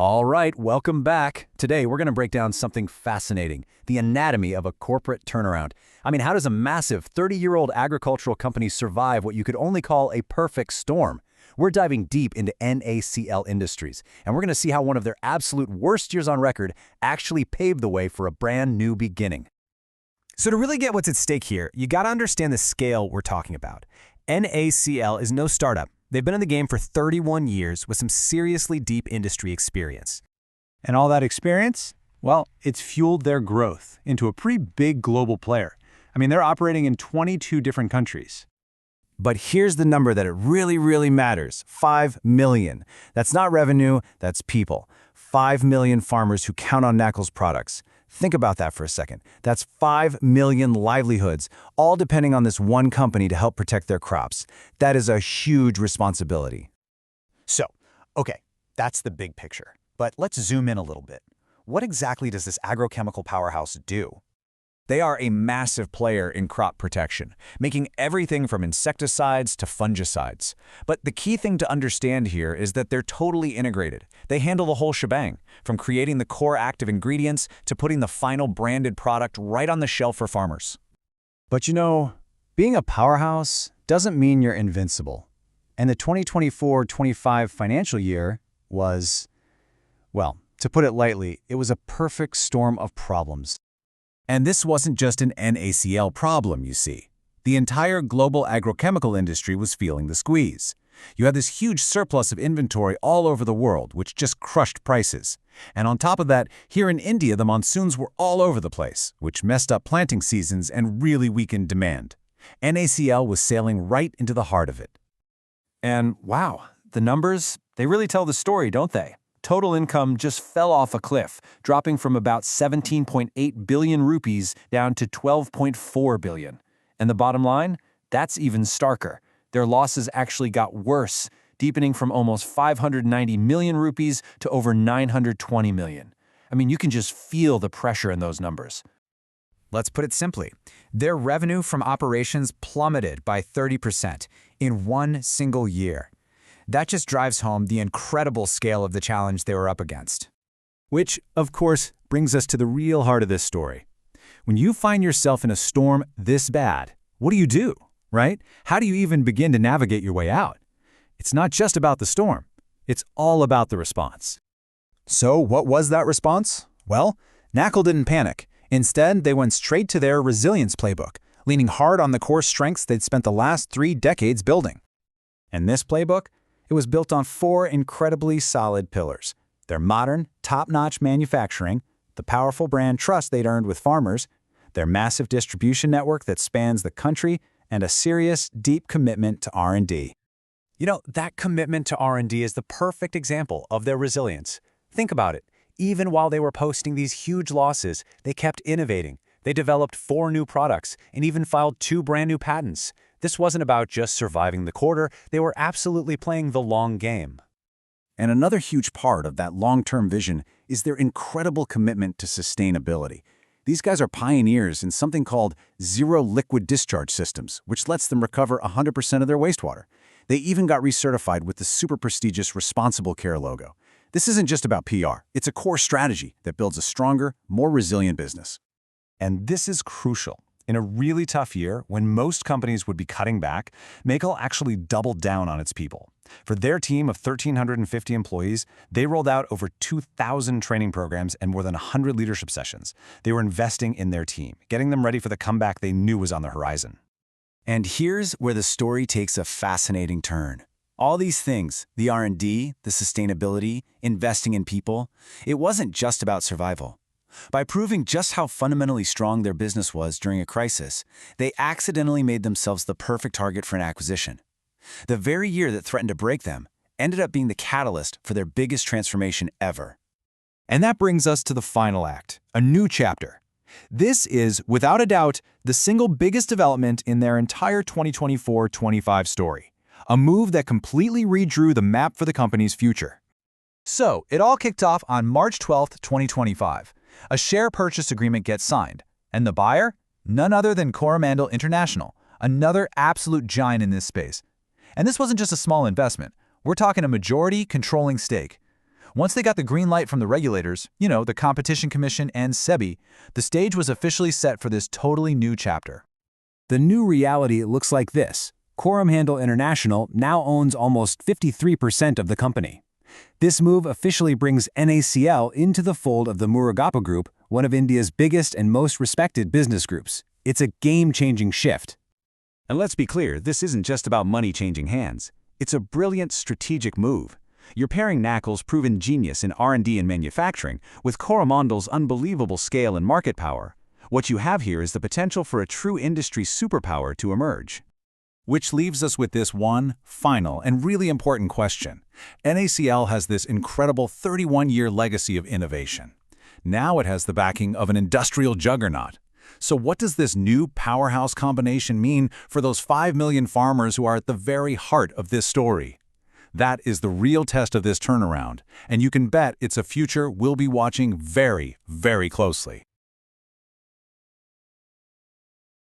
All right, welcome back. Today, we're going to break down something fascinating, the anatomy of a corporate turnaround. I mean, how does a massive 30-year-old agricultural company survive what you could only call a perfect storm? We're diving deep into NACL Industries, and we're going to see how one of their absolute worst years on record actually paved the way for a brand new beginning. So to really get what's at stake here, you got to understand the scale we're talking about. NACL is no startup. They've been in the game for 31 years with some seriously deep industry experience. And all that experience? Well, it's fueled their growth into a pretty big global player. I mean, they're operating in 22 different countries. But here's the number that it really matters, 5 million. That's not revenue, that's people. 5 million farmers who count on NACL's products. Think about that for a second. That's 5 million livelihoods, all depending on this one company to help protect their crops. That is a huge responsibility. So, okay, that's the big picture. But let's zoom in a little bit. What exactly does this agrochemical powerhouse do? They are a massive player in crop protection, making everything from insecticides to fungicides. But the key thing to understand here is that they're totally integrated. They handle the whole shebang, from creating the core active ingredients to putting the final branded product right on the shelf for farmers. But you know, being a powerhouse doesn't mean you're invincible. And the 2024-25 financial year was, well, to put it lightly, it was a perfect storm of problems. And this wasn't just an NACL problem, you see. The entire global agrochemical industry was feeling the squeeze. You had this huge surplus of inventory all over the world, which just crushed prices. And on top of that, here in India, the monsoons were all over the place, which messed up planting seasons and really weakened demand. NACL was sailing right into the heart of it. And wow, the numbers, they really tell the story, don't they? Total income just fell off a cliff, dropping from about 17.8 billion rupees down to 12.4 billion. And the bottom line? That's even starker. Their losses actually got worse, deepening from almost 590 million rupees to over 920 million. I mean, you can just feel the pressure in those numbers. Let's put it simply. Their revenue from operations plummeted by 30% in one single year. That just drives home the incredible scale of the challenge they were up against. Which, of course, brings us to the real heart of this story. When you find yourself in a storm this bad, what do, right? How do you even begin to navigate your way out? It's not just about the storm. It's all about the response. So what was that response? Well, NACL didn't panic. Instead, they went straight to their resilience playbook, leaning hard on the core strengths they'd spent the last 3 decades building. And this playbook? It was built on 4 incredibly solid pillars: their modern, top-notch manufacturing, the powerful brand trust they'd earned with farmers, their massive distribution network that spans the country, and a serious, deep commitment to R&D. You know, that commitment to R&D is the perfect example of their resilience. Think about it. Even while they were posting these huge losses, they kept innovating. They developed 4 new products and even filed 2 brand new patents. This wasn't about just surviving the quarter. They were absolutely playing the long game. And another huge part of that long-term vision is their incredible commitment to sustainability. These guys are pioneers in something called zero liquid discharge systems, which lets them recover 100% of their wastewater. They even got recertified with the super prestigious Responsible Care logo. This isn't just about PR. It's a core strategy that builds a stronger, more resilient business. And this is crucial. In a really tough year, when most companies would be cutting back, NACL actually doubled down on its people. For their team of 1,350 employees, they rolled out over 2,000 training programs and more than 100 leadership sessions. They were investing in their team, getting them ready for the comeback they knew was on the horizon. And here's where the story takes a fascinating turn. All these things, the R&D, the sustainability, investing in people, it wasn't just about survival. By proving just how fundamentally strong their business was during a crisis, they accidentally made themselves the perfect target for an acquisition. The very year that threatened to break them ended up being the catalyst for their biggest transformation ever. And that brings us to the final act, a new chapter. This is, without a doubt, the single biggest development in their entire 2024-25 story, a move that completely redrew the map for the company's future. So, it all kicked off on March 12, 2025. A share purchase agreement gets signed, and the buyer? None other than Coromandel International, another absolute giant in this space. And this wasn't just a small investment. We're talking a majority controlling stake. Once they got the green light from the regulators, the Competition Commission and SEBI, the stage was officially set for this totally new chapter. The new reality looks like this. Coromandel International now owns almost 53% of the company. This move officially brings NACL into the fold of the Murugappa Group, one of India's biggest and most respected business groups. It's a game-changing shift. And let's be clear, this isn't just about money changing hands. It's a brilliant strategic move. You're pairing NACL's proven genius in R&D and manufacturing with Coromandel's unbelievable scale and market power. What you have here is the potential for a true industry superpower to emerge. Which leaves us with this one final and really important question. NACL has this incredible 31-year legacy of innovation. Now it has the backing of an industrial juggernaut. So what does this new powerhouse combination mean for those 5 million farmers who are at the very heart of this story? That is the real test of this turnaround, and you can bet it's a future we'll be watching very, very closely.